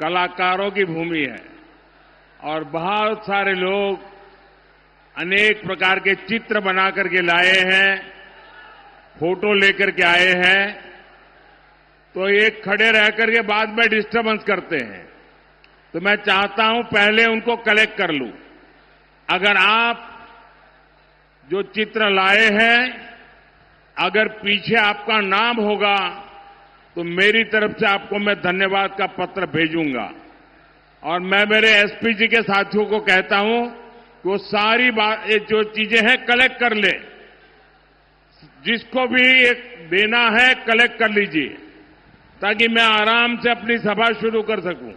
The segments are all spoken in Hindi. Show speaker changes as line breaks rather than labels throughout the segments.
कलाकारों की भूमि है और बहुत सारे लोग अनेक प्रकार के चित्र बना करके लाए हैं, फोटो लेकर के आए हैं, तो ये खड़े रह करके बाद में डिस्टर्बेंस करते हैं। तो मैं चाहता हूं पहले उनको कलेक्ट कर लूं। अगर आप जो चित्र लाए हैं, अगर पीछे आपका नाम होगा तो मेरी तरफ से आपको मैं धन्यवाद का पत्र भेजूंगा। और मैं मेरे एसपी जी के साथियों को कहता हूं कि वो सारी बात जो चीजें हैं कलेक्ट कर ले, जिसको भी एक देना है कलेक्ट कर लीजिए, ताकि मैं आराम से अपनी सभा शुरू कर सकूं।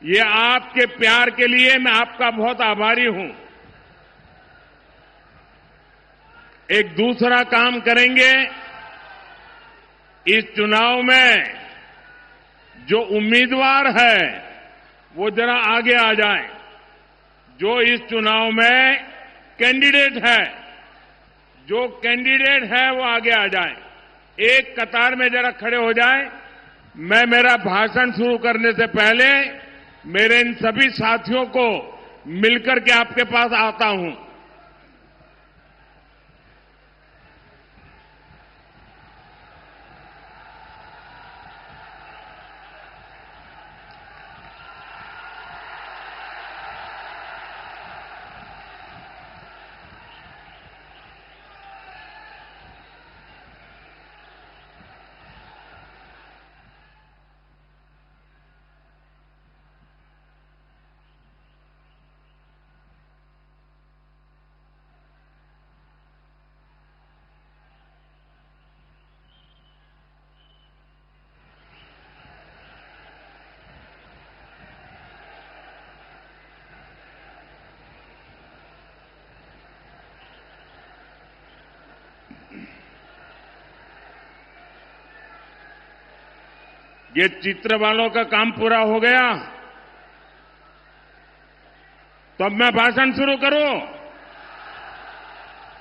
ये आपके प्यार के लिए मैं आपका बहुत आभारी हूं। एक दूसरा काम करेंगे, इस चुनाव में जो उम्मीदवार है वो जरा आगे आ जाए। जो इस चुनाव में कैंडिडेट है, जो कैंडिडेट है वो आगे आ जाए, एक कतार में जरा खड़े हो जाए। मैं मेरा भाषण शुरू करने से पहले मेरे इन सभी साथियों को मिलकर के आपके पास आता हूं। ये चित्र वालों का काम पूरा हो गया तो अब मैं भाषण शुरू करूं।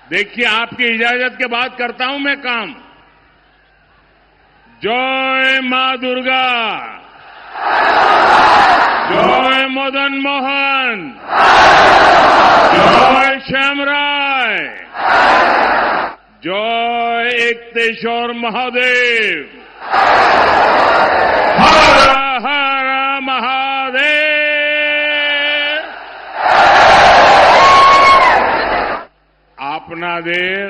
देखिए, आपकी इजाजत के बाद करता हूं मैं काम। जय मां दुर्गा, जय मदन मोहन, जय श्यामराय, जय एकतेश्वर महादेव, हर हर महादेव। आपनादेर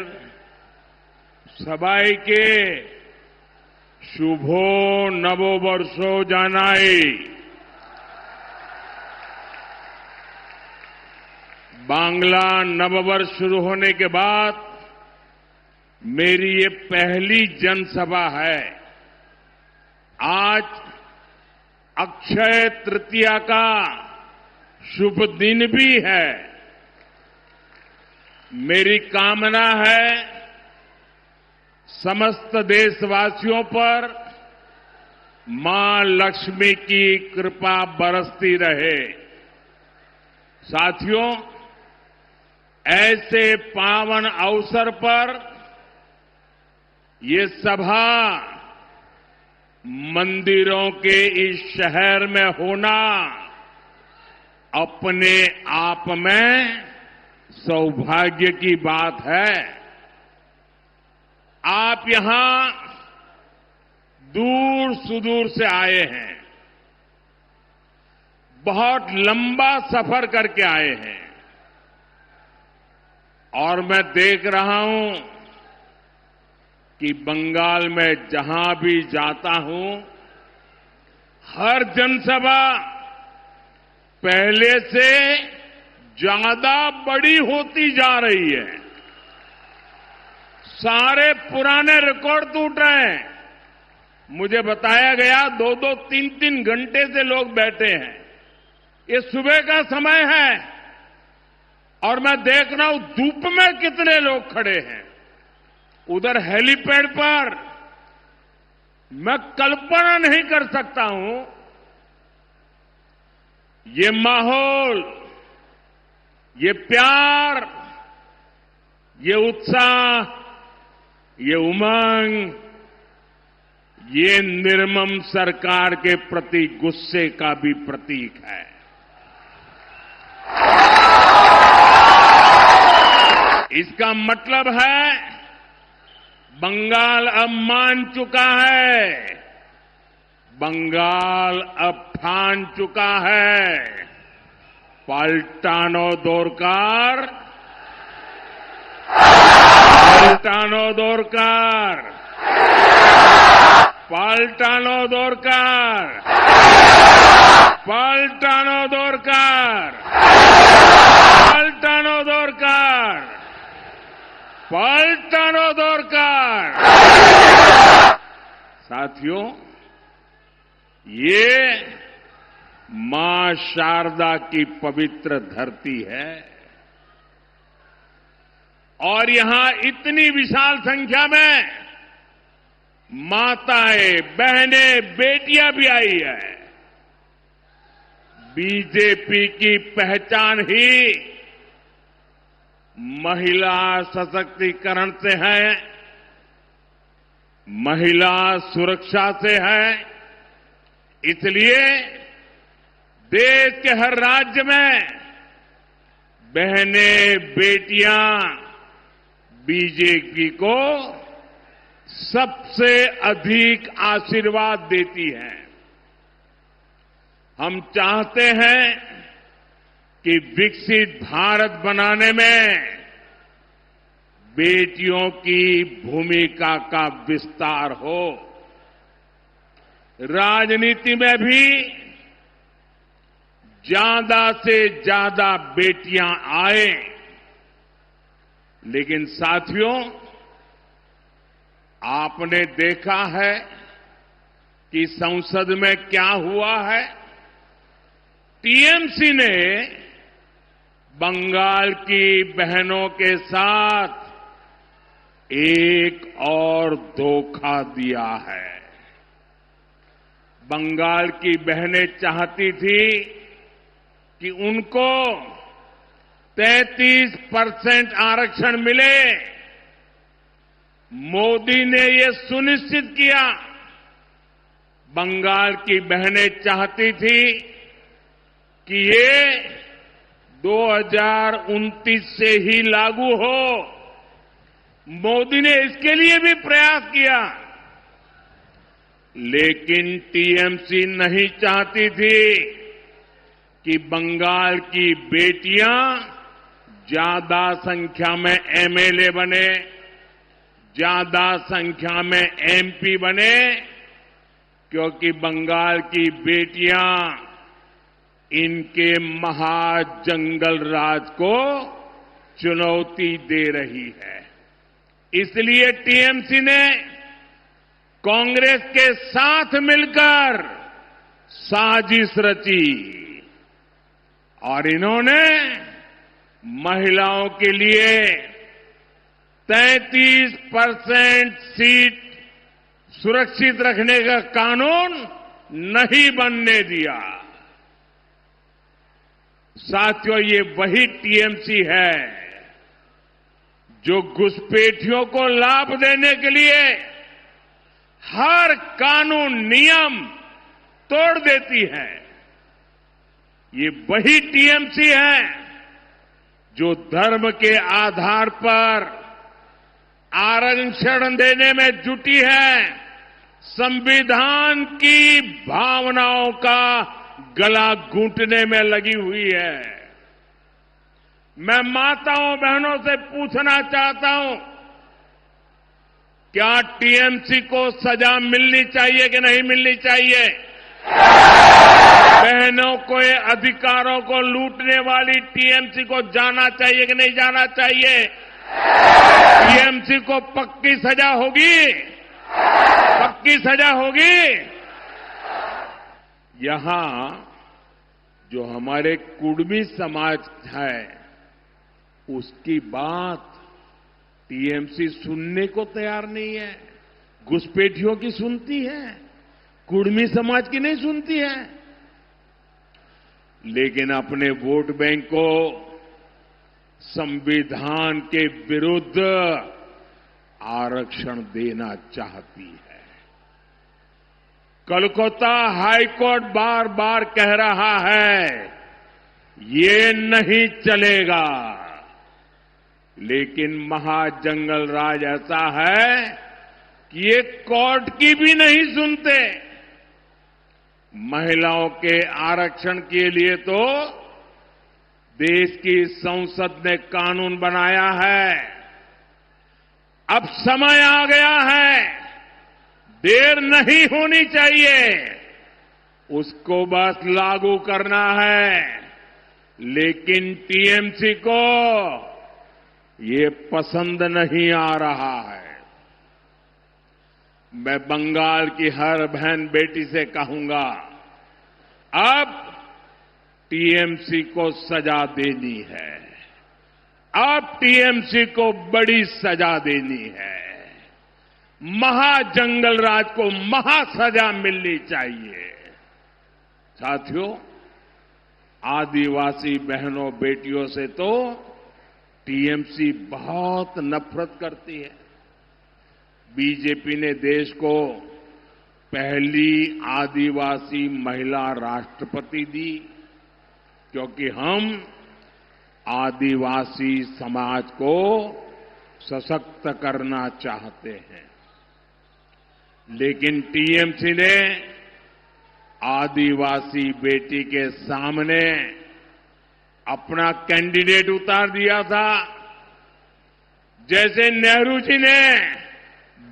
सबाइके शुभो नववर्षो जानाई। बांग्ला नववर्ष शुरू होने के बाद मेरी ये पहली जनसभा है। आज अक्षय तृतीया का शुभ दिन भी है। मेरी कामना है समस्त देशवासियों पर मां लक्ष्मी की कृपा बरसती रहे। साथियों, ऐसे पावन अवसर पर ये सभा मंदिरों के इस शहर में होना अपने आप में सौभाग्य की बात है। आप यहां दूर सुदूर से आए हैं, बहुत लंबा सफर करके आए हैं, और मैं देख रहा हूं कि बंगाल में जहां भी जाता हूं, हर जनसभा पहले से ज्यादा बड़ी होती जा रही है। सारे पुराने रिकॉर्ड टूट रहे हैं। मुझे बताया गया 2-2, 3-3 घंटे से लोग बैठे हैं। ये सुबह का समय है और मैं देख रहा हूं धूप में कितने लोग खड़े हैं। उधर हेलीपैड पर मैं कल्पना नहीं कर सकता हूं ये माहौल, ये प्यार, ये उत्साह, ये उमंग, ये निर्मम सरकार के प्रति गुस्से का भी प्रतीक है। इसका मतलब है बंगाल अब मान चुका है, बंगाल अब ठान चुका है। पलटानो दोरकार, पलटानो दोरकार, पलटानो दोरकार, पलटानो दोरकार, पलटानो दोरकार, पलटानो दोरकार। साथियों, ये मां शारदा की पवित्र धरती है और यहां इतनी विशाल संख्या में माताएं, बहनें, बेटियां भी आई है। बीजेपी की पहचान ही महिला सशक्तिकरण से है, महिला सुरक्षा से है। इसलिए देश के हर राज्य में बहनें, बेटियां बीजेपी को सबसे अधिक आशीर्वाद देती हैं। हम चाहते हैं कि विकसित भारत बनाने में बेटियों की भूमिका का विस्तार हो। राजनीति में भी ज्यादा से ज्यादा बेटियां आए। लेकिन साथियों, आपने देखा है कि संसद में क्या हुआ है। टीएमसी ने बंगाल की बहनों के साथ एक और धोखा दिया है। बंगाल की बहनें चाहती थी कि उनको 33% आरक्षण मिले। मोदी ने ये सुनिश्चित किया। बंगाल की बहनें चाहती थी कि ये 2029 से ही लागू हो। मोदी ने इसके लिए भी प्रयास किया, लेकिन टीएमसी नहीं चाहती थी कि बंगाल की बेटियां ज्यादा संख्या में एमएलए बने, ज्यादा संख्या में एमपी बने, क्योंकि बंगाल की बेटियां इनके महाजंगल राज को चुनौती दे रही है। इसलिए टीएमसी ने कांग्रेस के साथ मिलकर साजिश रची और इन्होंने महिलाओं के लिए 33% सीट सुरक्षित रखने का कानून नहीं बनने दिया। साथियों, ये वही टीएमसी है जो घुसपैठियों को लाभ देने के लिए हर कानून नियम तोड़ देती है। ये वही टीएमसी है जो धर्म के आधार पर आरक्षण देने में जुटी है, संविधान की भावनाओं का गला घूंटने में लगी हुई है। मैं माताओं बहनों से पूछना चाहता हूं, क्या टीएमसी को सजा मिलनी चाहिए कि नहीं मिलनी चाहिए? बहनों के अधिकारों को लूटने वाली टीएमसी को जाना चाहिए कि नहीं जाना चाहिए? टीएमसी को पक्की सजा होगी, पक्की सजा होगी। यहां जो हमारे कुर्मी समाज है, उसकी बात टीएमसी सुनने को तैयार नहीं है। घुसपैठियों की सुनती है, कुर्मी समाज की नहीं सुनती है। लेकिन अपने वोट बैंक को संविधान के विरुद्ध आरक्षण देना चाहती है। कोलकाता हाईकोर्ट बार बार कह रहा है ये नहीं चलेगा, लेकिन महाजंगल राज ऐसा है कि ये कोर्ट की भी नहीं सुनते। महिलाओं के आरक्षण के लिए तो देश की संसद ने कानून बनाया है। अब समय आ गया है, देर नहीं होनी चाहिए, उसको बस लागू करना है। लेकिन टीएमसी को ये पसंद नहीं आ रहा है। मैं बंगाल की हर बहन बेटी से कहूंगा, अब टीएमसी को सजा देनी है। अब टीएमसी को बड़ी सजा देनी है। महाजंगल राज को महासजा मिलनी चाहिए। साथियों, आदिवासी बहनों बेटियों से तो टीएमसी बहुत नफरत करती है। बीजेपी ने देश को पहली आदिवासी महिला राष्ट्रपति दी, क्योंकि हम आदिवासी समाज को सशक्त करना चाहते हैं। लेकिन टीएमसी ने आदिवासी बेटी के सामने अपना कैंडिडेट उतार दिया था। जैसे नेहरू जी ने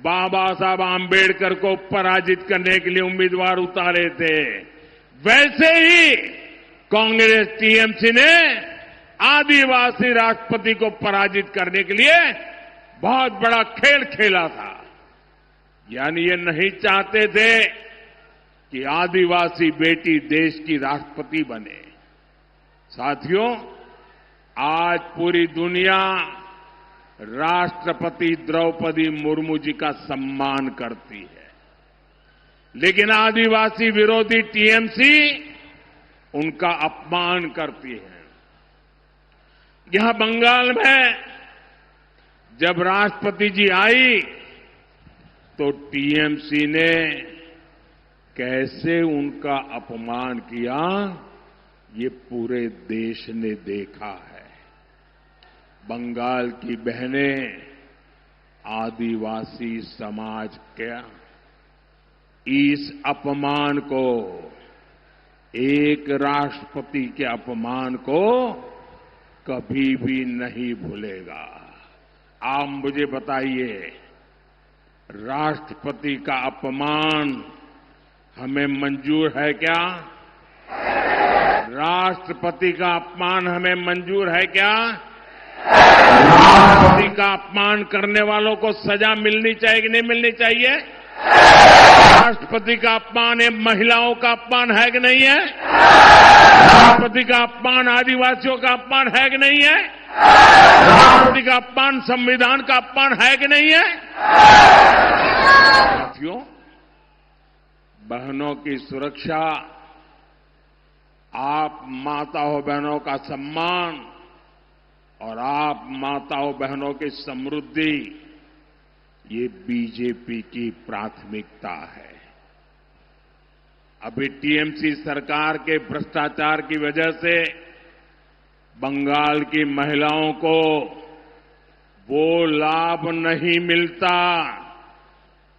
बाबा साहब आम्बेडकर को पराजित करने के लिए उम्मीदवार उतारे थे, वैसे ही कांग्रेस टीएमसी ने आदिवासी राष्ट्रपति को पराजित करने के लिए बहुत बड़ा खेल खेला था। यानी ये नहीं चाहते थे कि आदिवासी बेटी देश की राष्ट्रपति बने। साथियों, आज पूरी दुनिया राष्ट्रपति द्रौपदी मुर्मू जी का सम्मान करती है, लेकिन आदिवासी विरोधी टीएमसी उनका अपमान करती है। यहां बंगाल में जब राष्ट्रपति जी आई तो टीएमसी ने कैसे उनका अपमान किया, ये पूरे देश ने देखा है। बंगाल की बहनें आदिवासी समाज के इस अपमान को, एक राष्ट्रपति के अपमान को कभी भी नहीं भूलेगा। आप मुझे बताइए, राष्ट्रपति का अपमान हमें मंजूर है क्या? राष्ट्रपति का अपमान हमें मंजूर है क्या? राष्ट्रपति का अपमान करने वालों को सजा मिलनी चाहिए कि नहीं मिलनी चाहिए? राष्ट्रपति का अपमान ये महिलाओं का अपमान है कि नहीं है? राष्ट्रपति का अपमान आदिवासियों का अपमान है कि नहीं है? राष्ट्रपति का अपमान संविधान का अपमान है कि नहीं है? साथियों, बहनों की सुरक्षा, आप माताओं बहनों का सम्मान और आप माताओं बहनों की समृद्धि, ये बीजेपी की प्राथमिकता है। अभी टीएमसी सरकार के भ्रष्टाचार की वजह से बंगाल की महिलाओं को वो लाभ नहीं मिलता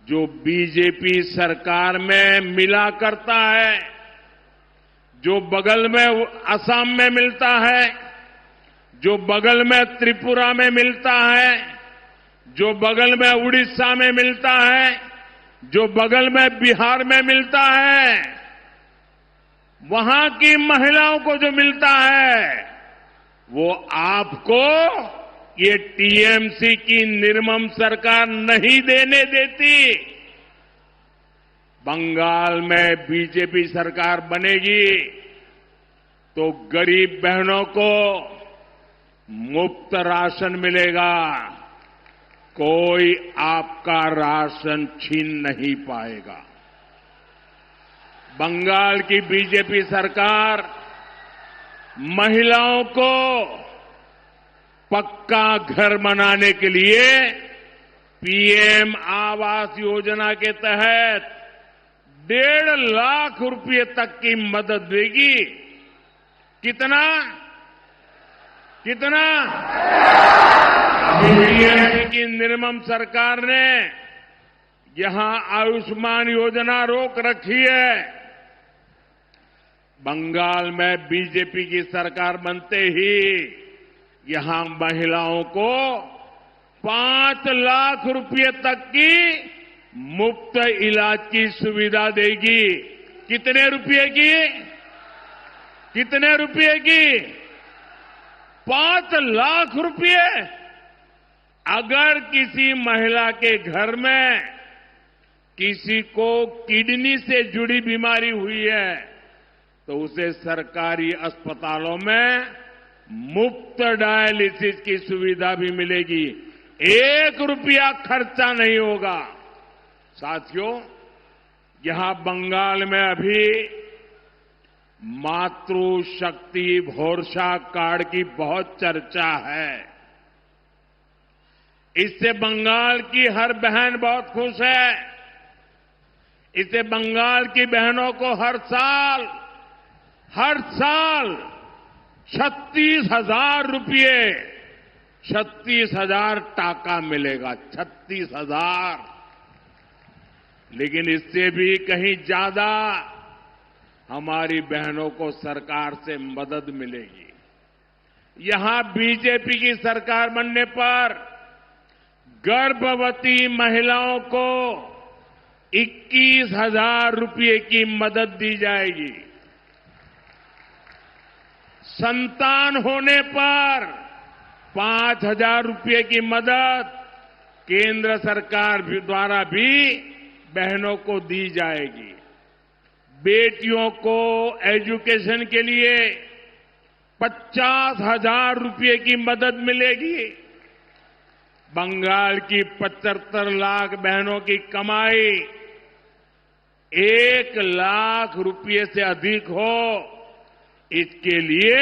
जो बीजेपी सरकार में मिला करता है, जो बगल में असम में मिलता है, जो बगल में त्रिपुरा में मिलता है, जो बगल में उड़ीसा में मिलता है, जो बगल में बिहार में मिलता है। वहां की महिलाओं को जो मिलता है वो आपको ये टीएमसी की निर्मम सरकार नहीं देने देती। बंगाल में बीजेपी सरकार बनेगी तो गरीब बहनों को मुफ्त राशन मिलेगा, कोई आपका राशन छीन नहीं पाएगा। बंगाल की बीजेपी सरकार महिलाओं को पक्का घर बनाने के लिए पीएम आवास योजना के तहत 1.5 लाख रुपए तक की मदद देगी। कितना कितना टीएमसी की निर्मम सरकार ने यहां आयुष्मान योजना रोक रखी है। बंगाल में बीजेपी की सरकार बनते ही यहां महिलाओं को 5 लाख रुपए तक की मुफ्त इलाज की सुविधा देगी। कितने रुपए की? कितने रुपए की? 5 लाख रुपए। अगर किसी महिला के घर में किसी को किडनी से जुड़ी बीमारी हुई है तो उसे सरकारी अस्पतालों में मुफ्त डायलिसिस की सुविधा भी मिलेगी। 1 रुपया खर्चा नहीं होगा। साथियों, यहां बंगाल में अभी मातृशक्ति भरोसा कार्ड की बहुत चर्चा है। इससे बंगाल की हर बहन बहुत खुश है। इससे बंगाल की बहनों को हर साल 36,000 रुपये 36,000 टाका मिलेगा। 36,000। लेकिन इससे भी कहीं ज्यादा हमारी बहनों को सरकार से मदद मिलेगी। यहां बीजेपी की सरकार बनने पर गर्भवती महिलाओं को 21,000 रुपये की मदद दी जाएगी। संतान होने पर 5,000 रुपये की मदद केंद्र सरकार द्वारा भी बहनों को दी जाएगी। बेटियों को एजुकेशन के लिए 50,000 रुपये की मदद मिलेगी। बंगाल की 75 लाख बहनों की कमाई 1 लाख रुपये से अधिक हो, इसके लिए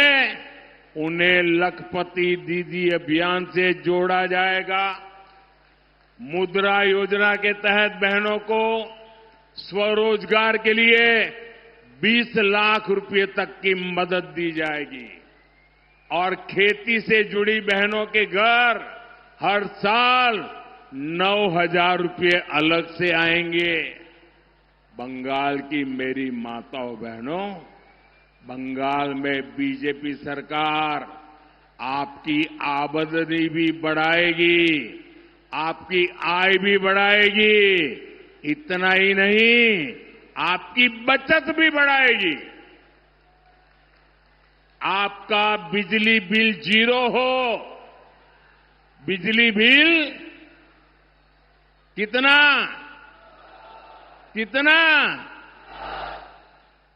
उन्हें लखपति दीदी अभियान से जोड़ा जाएगा। मुद्रा योजना के तहत बहनों को स्वरोजगार के लिए 20 लाख रुपये तक की मदद दी जाएगी और खेती से जुड़ी बहनों के घर हर साल 9,000 रुपये अलग से आएंगे। बंगाल की मेरी माताओं बहनों, बंगाल में बीजेपी सरकार आपकी आमदनी भी बढ़ाएगी, आपकी आय भी बढ़ाएगी। इतना ही नहीं, आपकी बचत भी बढ़ाएगी। आपका बिजली बिल 0 हो। बिजली बिल कितना कितना?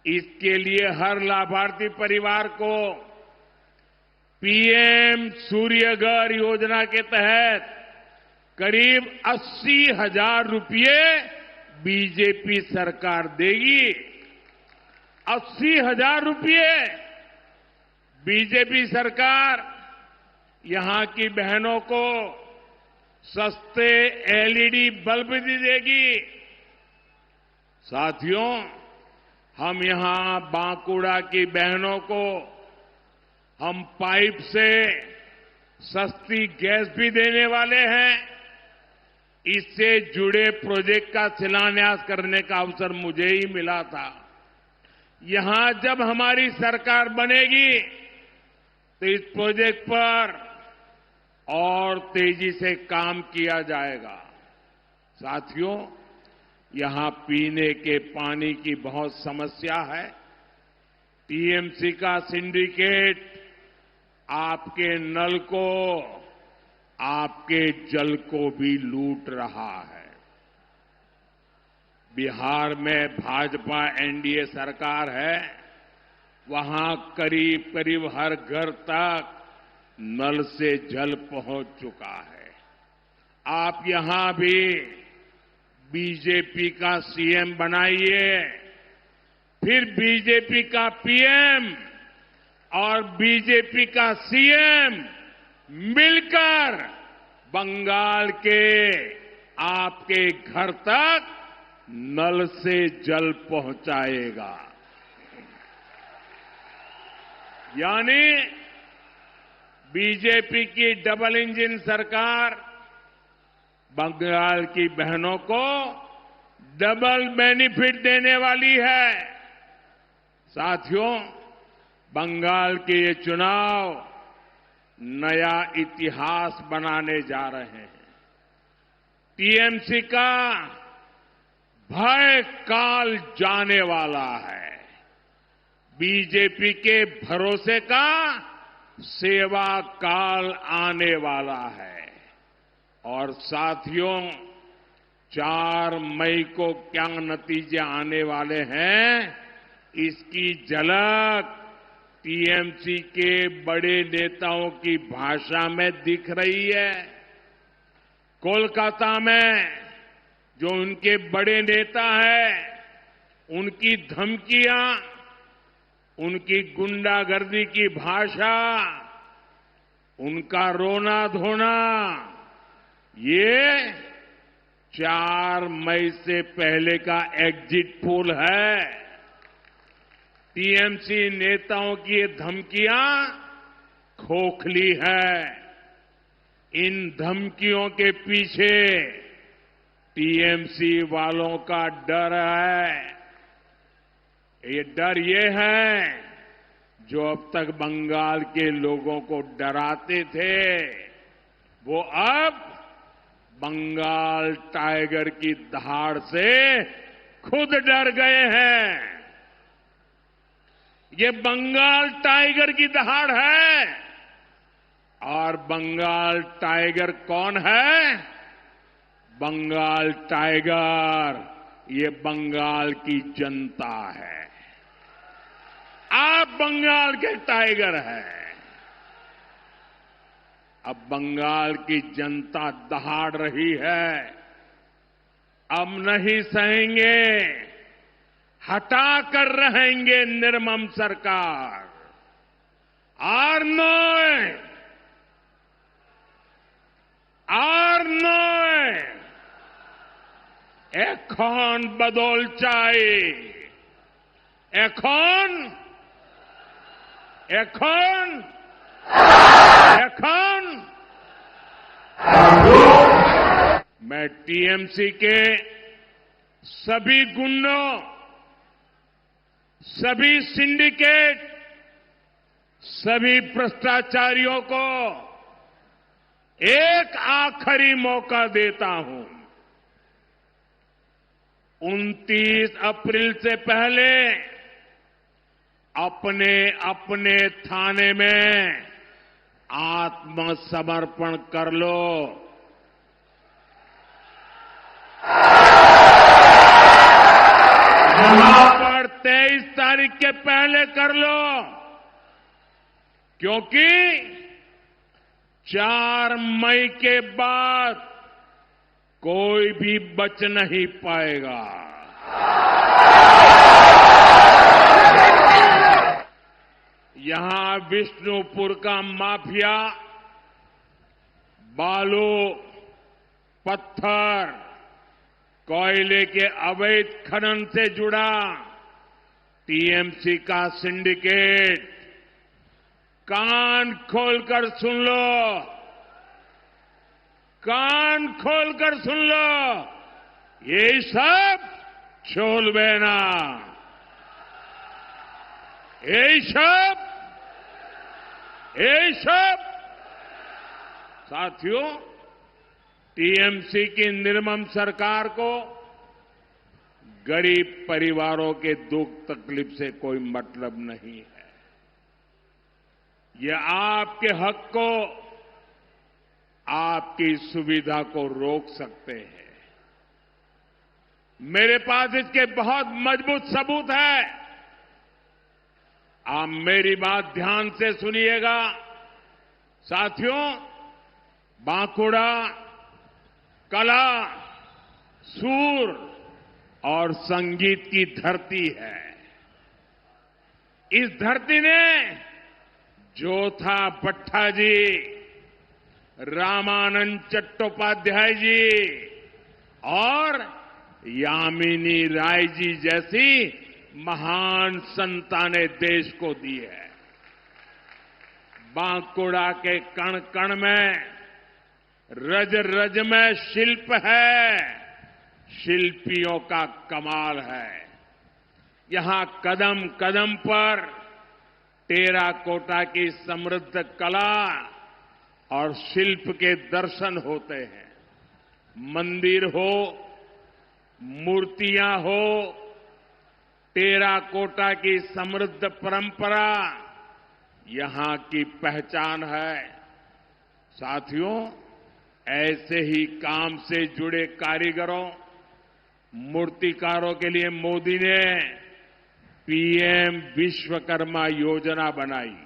इसके लिए हर लाभार्थी परिवार को पीएम सूर्यघर योजना के तहत करीब 80,000 रुपये बीजेपी सरकार देगी। 80,000 रुपये बीजेपी सरकार यहां की बहनों को सस्ते एलईडी बल्ब भी देगी। साथियों, हम यहां बांकुड़ा की बहनों को हम पाइप से सस्ती गैस भी देने वाले हैं। इससे जुड़े प्रोजेक्ट का शिलान्यास करने का अवसर मुझे ही मिला था। यहां जब हमारी सरकार बनेगी तो इस प्रोजेक्ट पर और तेजी से काम किया जाएगा। साथियों, यहां पीने के पानी की बहुत समस्या है। टीएमसी का सिंडिकेट आपके नल को, आपके जल को भी लूट रहा है। बिहार में भाजपा एनडीए सरकार है, वहां करीब करीब हर घर तक नल से जल पहुंच चुका है। आप यहां भी बीजेपी का सीएम बनाइए, फिर बीजेपी का पीएम और बीजेपी का सीएम मिलकर बंगाल के आपके घर तक नल से जल पहुंचाएगा। यानी बीजेपी की डबल इंजन सरकार बंगाल की बहनों को डबल बेनिफिट देने वाली है। साथियों, बंगाल के ये चुनाव नया इतिहास बनाने जा रहे हैं। टीएमसी का भय काल जाने वाला है। बीजेपी के भरोसे का सेवा काल आने वाला है। और साथियों, 4 मई को क्या नतीजे आने वाले हैं, इसकी झलक टीएमसी के बड़े नेताओं की भाषा में दिख रही है। कोलकाता में जो उनके बड़े नेता हैं, उनकी धमकियां, उनकी गुंडागर्दी की भाषा, उनका रोना धोना, ये 4 मई से पहले का एग्जिट पोल है। टीएमसी नेताओं की ये धमकियां खोखली है। इन धमकियों के पीछे टीएमसी वालों का डर है। ये डर ये है जो अब तक बंगाल के लोगों को डराते थे, वो अब बंगाल टाइगर की दहाड़ से खुद डर गए हैं। ये बंगाल टाइगर की दहाड़ है। और बंगाल टाइगर कौन है? बंगाल टाइगर ये बंगाल की जनता है। आप बंगाल के टाइगर हैं। अब बंगाल की जनता दहाड़ रही है। अब नहीं सहेंगे, हटा कर रहेंगे निर्मम सरकार। আর নয়, এখন বদল চাই। এখন मैं टीएमसी के सभी गुंडों, सभी सिंडिकेट, सभी भ्रष्टाचारियों को एक आखिरी मौका देता हूं। 29 अप्रैल से पहले अपने अपने थाने में आत्मसमर्पण कर लो। यहां पर 23 तारीख के पहले कर लो, क्योंकि 4 मई के बाद कोई भी बच नहीं पाएगा। यहां विष्णुपुर का माफिया बालू, पत्थर, कोयले के अवैध खनन से जुड़ा टीएमसी का सिंडिकेट, कान खोलकर सुन लो, कान खोलकर सुन लो, ये सब छोलबेना, ये सब साथियों, टीएमसी की निर्मम सरकार को गरीब परिवारों के दुख तकलीफ से कोई मतलब नहीं है। ये आपके हक को, आपकी सुविधा को रोक सकते हैं। मेरे पास इसके बहुत मजबूत सबूत है। आप मेरी बात ध्यान से सुनिएगा। साथियों, बांकुड़ा कला, सूर और संगीत की धरती है। इस धरती ने जोथा भट्टा जी, रामानंद चट्टोपाध्याय जी और यामिनी राय जी जैसी महान संतानें देश को दी है। बांकुड़ा के कण कण में, रज रज में शिल्प है, शिल्पियों का कमाल है। यहां कदम कदम पर टेराकोटा की समृद्ध कला और शिल्प के दर्शन होते हैं। मंदिर हो, मूर्तियां हो, टेराकोटा की समृद्ध परंपरा यहां की पहचान है। साथियों, ऐसे ही काम से जुड़े कारीगरों, मूर्तिकारों के लिए मोदी ने पीएम विश्वकर्मा योजना बनाई।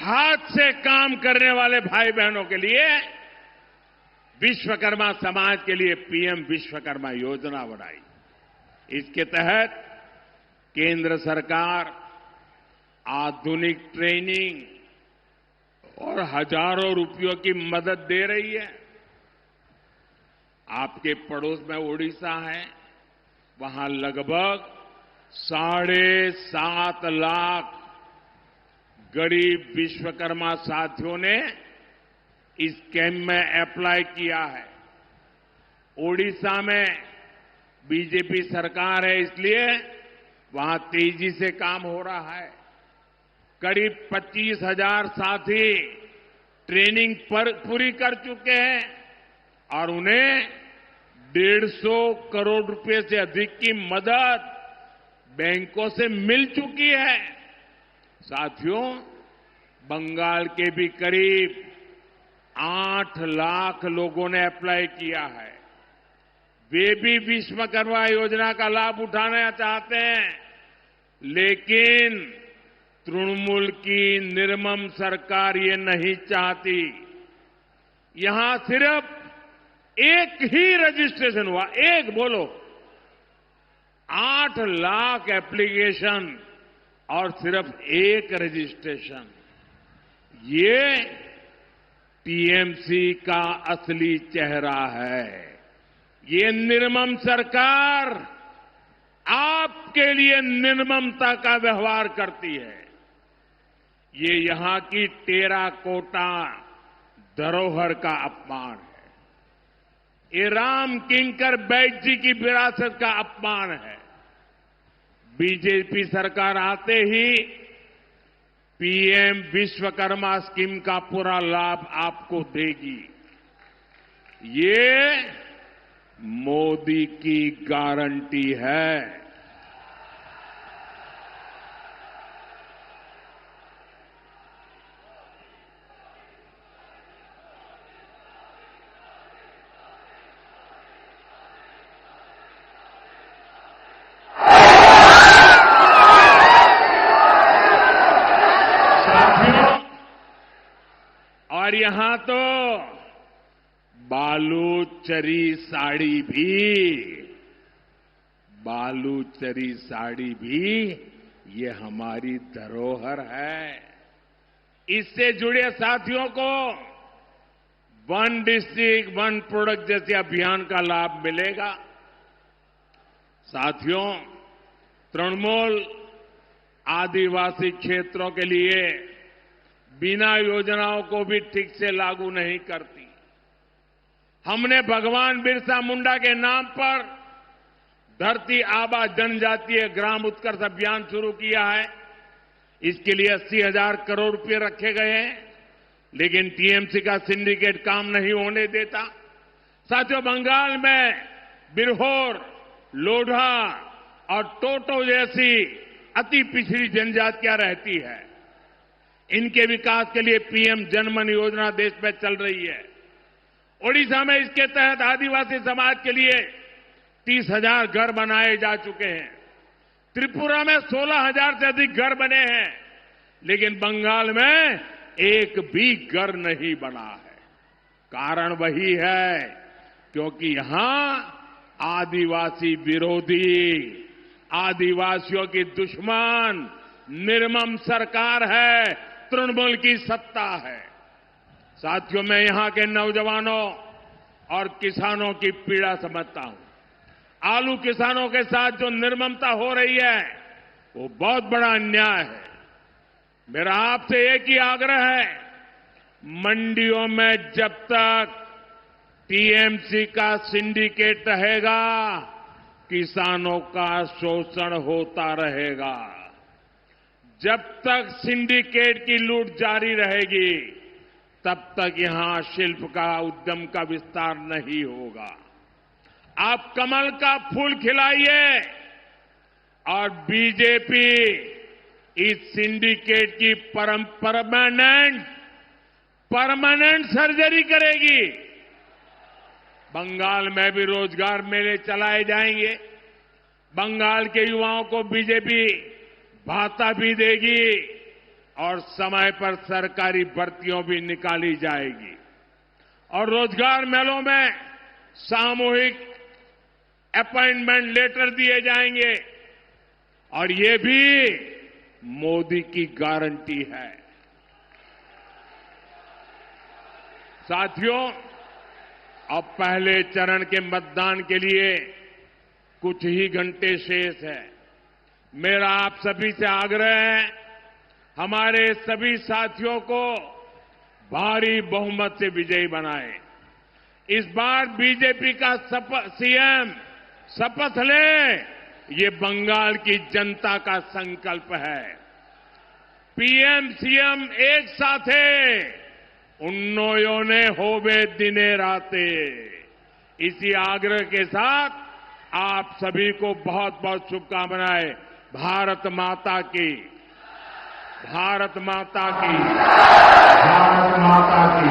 हाथ से काम करने वाले भाई बहनों के लिए विश्वकर्मा समाज के लिए पीएम विश्वकर्मा योजना बनाई। इसके तहत केंद्र सरकार आधुनिक ट्रेनिंग और हजारों रुपयों की मदद दे रही है। आपके पड़ोस में ओडिशा है, वहां लगभग 7.5 लाख गरीब विश्वकर्मा साथियों ने इस कैंप में अप्लाई किया है। ओडिशा में बीजेपी सरकार है, इसलिए वहां तेजी से काम हो रहा है। करीब 25,000 साथी ट्रेनिंग पूरी कर चुके हैं और उन्हें 150 करोड़ रुपए से अधिक की मदद बैंकों से मिल चुकी है। साथियों, बंगाल के भी करीब 8 लाख लोगों ने अप्लाई किया है। वे भी विश्वकर्मा योजना का लाभ उठाना चाहते हैं, लेकिन तृणमूल की निर्मम सरकार ये नहीं चाहती। यहां सिर्फ एक ही रजिस्ट्रेशन हुआ, एक बोलो, 8 लाख एप्लीकेशन और सिर्फ एक रजिस्ट्रेशन। ये टीएमसी का असली चेहरा है। ये निर्मम सरकार आपके लिए निर्ममता का व्यवहार करती है। ये यहां की टेराकोटा धरोहर का अपमान है। ये राम किंकर बैठ जी की विरासत का अपमान है। बीजेपी सरकार आते ही पीएम विश्वकर्मा स्कीम का पूरा लाभ आपको देगी। ये मोदी की गारंटी है। और यहां तो बालूचरी साड़ी भी ये हमारी धरोहर है। इससे जुड़े साथियों को वन डिस्ट्रिक्ट वन प्रोडक्ट जैसे अभियान का लाभ मिलेगा। साथियों, तृणमूल आदिवासी क्षेत्रों के लिए बिना योजनाओं को भी ठीक से लागू नहीं करती। हमने भगवान बिरसा मुंडा के नाम पर धरती आबा जनजातीय ग्राम उत्कर्ष अभियान शुरू किया है। इसके लिए 80,000 करोड़ रुपए रखे गए हैं, लेकिन टीएमसी का सिंडिकेट काम नहीं होने देता। साथियों, बंगाल में बिरहोर, लोढ़ा और टोटो जैसी अति पिछड़ी जनजातियां रहती है। इनके विकास के लिए पीएम जनमन योजना देश में चल रही है। ओडिशा में इसके तहत आदिवासी समाज के लिए 30,000 घर बनाए जा चुके हैं। त्रिपुरा में 16,000 से अधिक घर बने हैं, लेकिन बंगाल में एक भी घर नहीं बना है। कारण वही है क्योंकि यहां आदिवासी विरोधी, आदिवासियों की दुश्मन निर्मम सरकार है, तृणमूल की सत्ता है। साथियों, मैं यहां के नौजवानों और किसानों की पीड़ा समझता हूं। आलू किसानों के साथ जो निर्ममता हो रही है वो बहुत बड़ा अन्याय है। मेरा आपसे एक ही आग्रह है, मंडियों में जब तक टीएमसी का सिंडिकेट रहेगा किसानों का शोषण होता रहेगा। जब तक सिंडिकेट की लूट जारी रहेगी तब तक यहां शिल्प का, उद्यम का विस्तार नहीं होगा। आप कमल का फूल खिलाइए और बीजेपी इस सिंडिकेट की परमानेंट सर्जरी करेगी। बंगाल में भी रोजगार मेले चलाए जाएंगे। बंगाल के युवाओं को बीजेपी भाता भी देगी और समय पर सरकारी भर्तियों भी निकाली जाएगी। और रोजगार मेलों में सामूहिक अपॉइंटमेंट लेटर दिए जाएंगे और ये भी मोदी की गारंटी है। साथियों, अब पहले चरण के मतदान के लिए कुछ ही घंटे शेष है। मेरा आप सभी से आग्रह है, हमारे सभी साथियों को भारी बहुमत से विजयी बनाएं। इस बार बीजेपी का सीएम शपथ ले, ये बंगाल की जनता का संकल्प है। पीएम सीएम एक साथ उन्नोयोने होवे दिने राते। इसी आग्रह के साथ आप सभी को बहुत बहुत शुभकामनाएं। भारत माता की, भारत माता की, भारत माता की।